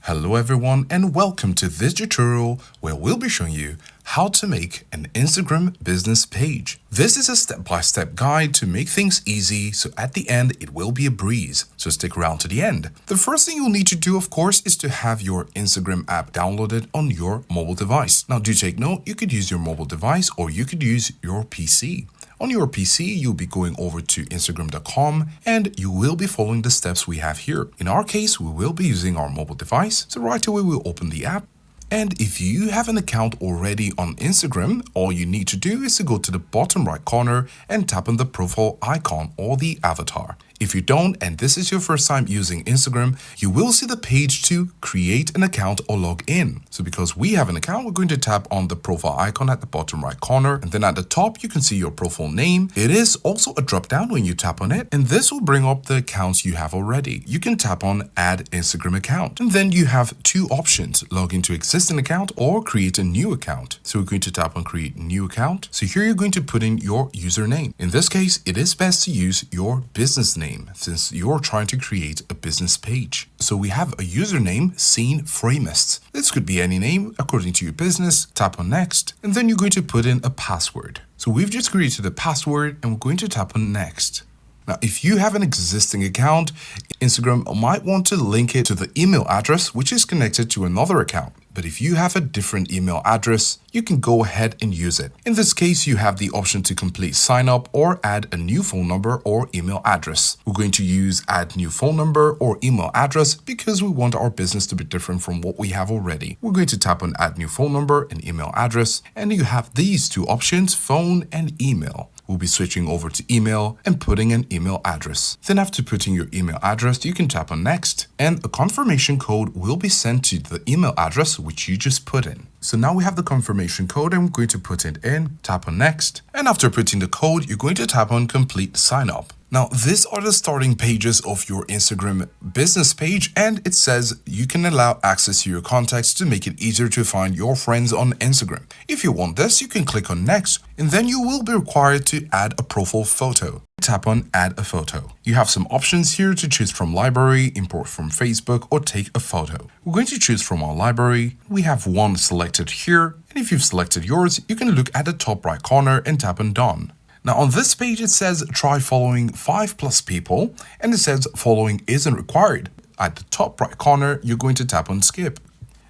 Hello everyone and welcome to this tutorial where we'll be showing you how to make an Instagram business page. This is a step-by-step guide to make things easy, so at the end it will be a breeze, so stick around to the end. The first thing you'll need to do, of course, is to have your Instagram app downloaded on your mobile device. Now do take note, you could use your mobile device or you could use your PC. On your PC, you'll be going over to Instagram.com and you will be following the steps we have here. In our case, we will be using our mobile device. So right away, we'll open the app. And if you have an account already on Instagram, all you need to do is to go to the bottom right corner and tap on the profile icon or the avatar. If you don't, and this is your first time using Instagram, you will see the page to create an account or log in. So because we have an account, we're going to tap on the profile icon at the bottom right corner. And then at the top, you can see your profile name. It is also a drop down when you tap on it. And this will bring up the accounts you have already. You can tap on add Instagram account. And then you have two options, log into existing account or create a new account. So we're going to tap on create new account. So here you're going to put in your username. In this case, it is best to use your business name since you're trying to create a business page. So we have a username, Scene Framist. This could be any name according to your business. Tap on next, and then you're going to put in a password. So we've just created a password and we're going to tap on next. Now, if you have an existing account, Instagram might want to link it to the email address, which is connected to another account. But if you have a different email address, you can go ahead and use it. In this case, you have the option to complete sign up or add a new phone number or email address. We're going to use add new phone number or email address because we want our business to be different from what we have already. We're going to tap on add new phone number and email address, and you have these two options, phone and email. We'll be switching over to email and putting an email address. Then after putting your email address, you can tap on next and a confirmation code will be sent to the email address which you just put in. So now we have the confirmation code and we're going to put it in, tap on next. And after putting the code, you're going to tap on complete sign up. Now, these are the starting pages of your Instagram business page, and it says you can allow access to your contacts to make it easier to find your friends on Instagram. If you want this, you can click on next, and then you will be required to add a profile photo. Tap on add a photo. You have some options here to choose from library, import from Facebook, or take a photo. We're going to choose from our library. We have one selected here, and if you've selected yours, you can look at the top right corner and tap on done. Now on this page, it says try following 5+ people, and it says following isn't required. At the top right corner, you're going to tap on skip.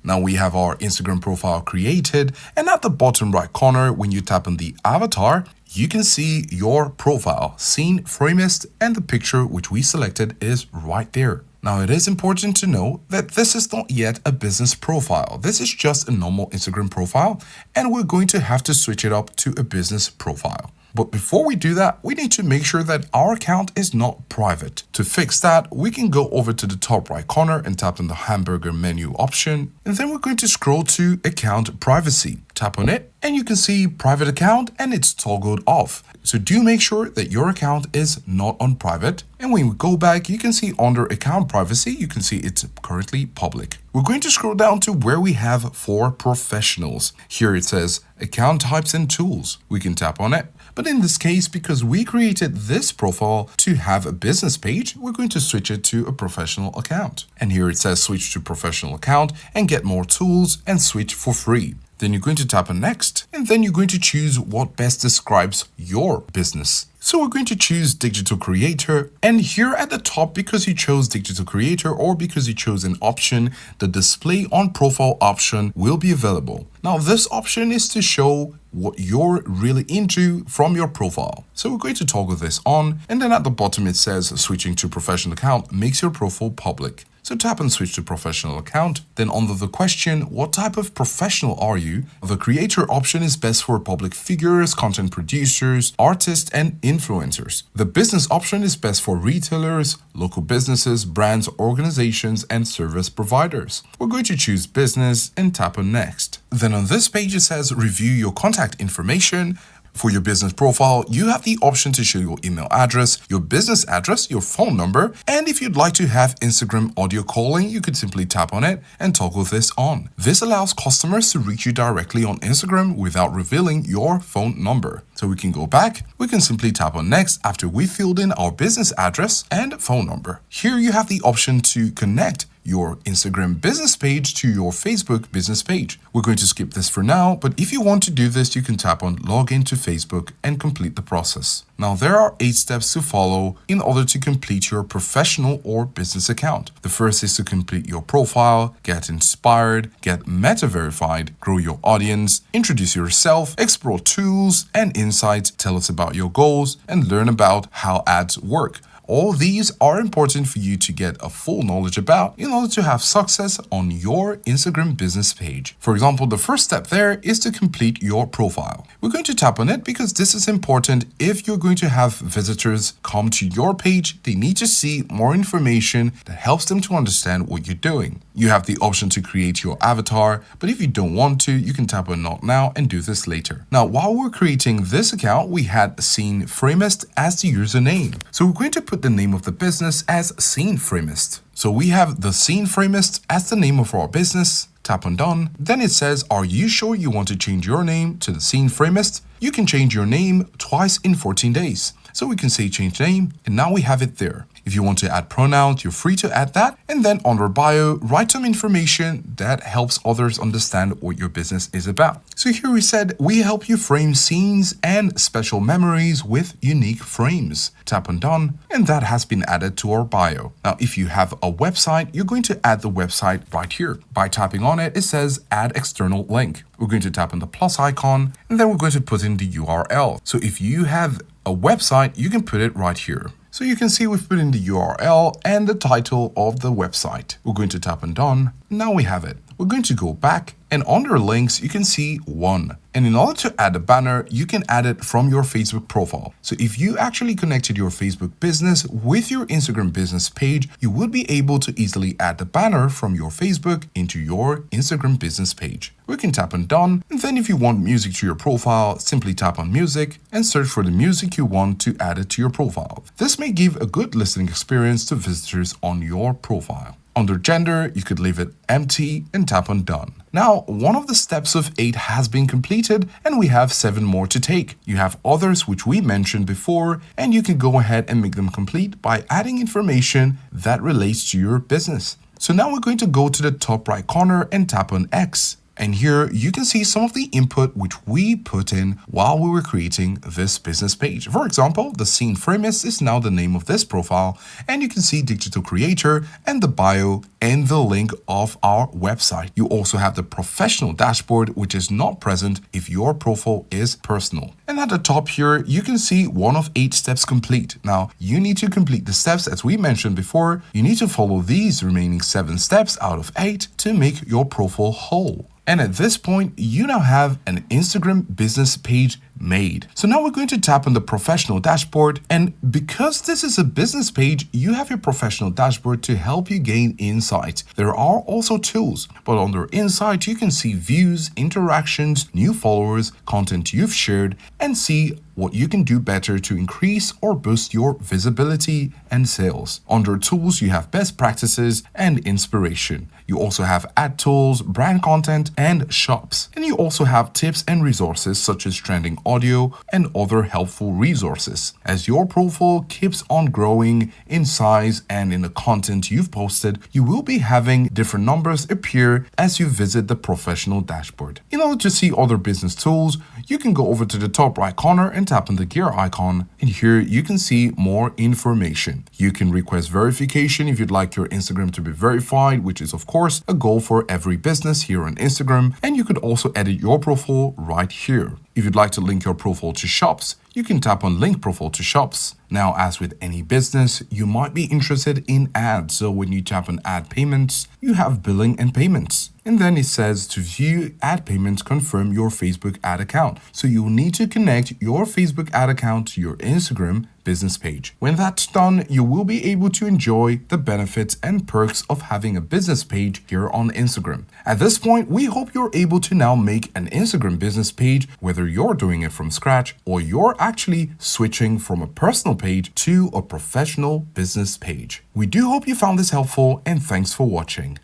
Now we have our Instagram profile created, and at the bottom right corner, when you tap on the avatar, you can see your profile, Scene Framist, and the picture which we selected is right there. Now it is important to know that this is not yet a business profile. This is just a normal Instagram profile, and we're going to have to switch it up to a business profile. But before we do that, we need to make sure that our account is not private. To fix that, we can go over to the top right corner and tap on the hamburger menu option. And then we're going to scroll to account privacy. Tap on it and you can see private account and it's toggled off. So do make sure that your account is not on private. And when we go back, you can see under account privacy, you can see it's currently public. We're going to scroll down to where we have for professionals. Here it says account types and tools. We can tap on it. But in this case, because we created this profile to have a business page, we're going to switch it to a professional account. And here it says switch to professional account and get more tools and switch for free. Then you're going to tap on next, and then you're going to choose what best describes your business. So we're going to choose digital creator, and here at the top, because you chose digital creator or because you chose an option, the display on profile option will be available. Now this option is to show what you're really into from your profile. So we're going to toggle this on, and then at the bottom it says switching to professional account makes your profile public. So tap and switch to professional account. Then under the question, what type of professional are you? The creator option is best for public figures, content producers, artists, and influencers. The business option is best for retailers, local businesses, brands, organizations, and service providers. We're going to choose business and tap on next. Then on this page, it says review your contact information. For your business profile, you have the option to show your email address, your business address, your phone number, and if you'd like to have Instagram audio calling, you could simply tap on it and toggle this on. This allows customers to reach you directly on Instagram without revealing your phone number. So we can go back, we can simply tap on next after we filled in our business address and phone number. Here you have the option to connect your Instagram business page to your Facebook business page. We're going to skip this for now, but if you want to do this, you can tap on log into Facebook and complete the process. Now, there are 8 steps to follow in order to complete your professional or business account. The first is to complete your profile, get inspired, get meta verified, grow your audience, introduce yourself, explore tools and insights, tell us about your goals, and learn about how ads work. All these are important for you to get a full knowledge about in order to have success on your Instagram business page. For example, the first step there is to complete your profile. We're going to tap on it because this is important if you're going to have visitors come to your page. They need to see more information that helps them to understand what you're doing. You have the option to create your avatar, but if you don't want to, you can tap on not now and do this later. Now, while we're creating this account, we had Scene Framist as the username. So we're going to put the name of the business as Scene Framist. So we have the Scene Framist as the name of our business. Tap on done. Then it says, are you sure you want to change your name to the Scene Framist? You can change your name twice in 14 days. So we can say change name, and now we have it there. If you want to add pronouns, you're free to add that. And then under bio, write some information that helps others understand what your business is about. So here we said, we help you frame scenes and special memories with unique frames. Tap on done, and that has been added to our bio. Now, if you have a website, you're going to add the website right here. By tapping on it, it says add external link. We're going to tap on the plus icon, and then we're going to put in the URL. So if you have a website, you can put it right here. So you can see we've put in the URL and the title of the website. We're going to tap on done. Now we have it. We're going to go back, and under links, you can see one. And in order to add a banner, you can add it from your Facebook profile. So if you actually connected your Facebook business with your Instagram business page, you would be able to easily add the banner from your Facebook into your Instagram business page. We can tap on done, and then if you want music to your profile, simply tap on music and search for the music you want to add it to your profile. This may give a good listening experience to visitors on your profile. Under gender, you could leave it empty and tap on done. Now, one of the steps of 8 has been completed, and we have 7 more to take. You have others which we mentioned before, and you can go ahead and make them complete by adding information that relates to your business. So now we're going to go to the top right corner and tap on X. And here you can see some of the input which we put in while we were creating this business page. For example, the Scene Framist is now the name of this profile, and you can see digital creator and the bio and the link of our website. You also have the professional dashboard, which is not present if your profile is personal. And at the top here, you can see one of 8 steps complete. Now, you need to complete the steps as we mentioned before. You need to follow these remaining 7 steps out of 8 to make your profile whole. And at this point, you now have an Instagram business page made. So now we're going to tap on the professional dashboard, and because this is a business page, you have your professional dashboard to help you gain insights. There are also tools, but under insight, you can see views, interactions, new followers, content you've shared, and see what you can do better to increase or boost your visibility and sales. Under tools, you have best practices and inspiration. You also have ad tools, brand content, and shops. And you also have tips and resources such as trending audio and other helpful resources. As your profile keeps on growing in size and in the content you've posted, you will be having different numbers appear as you visit the professional dashboard. In order to see other business tools, you can go over to the top right corner and tap on the gear icon, and here you can see more information. You can request verification if you'd like your Instagram to be verified, which is of course a goal for every business here on Instagram, and you could also edit your profile right here. If you'd like to link your profile to shops, you can tap on link profile to shops. Now, as with any business, you might be interested in ads. So when you tap on add payments, you have billing and payments. And then it says to view ad payments, confirm your Facebook ad account. So you'll need to connect your Facebook ad account to your Instagram business page. When that's done, you will be able to enjoy the benefits and perks of having a business page here on Instagram. At this point, we hope you're able to now make an Instagram business page, whether you're doing it from scratch or you're actually switching from a personal page to a professional business page. We do hope you found this helpful, and thanks for watching.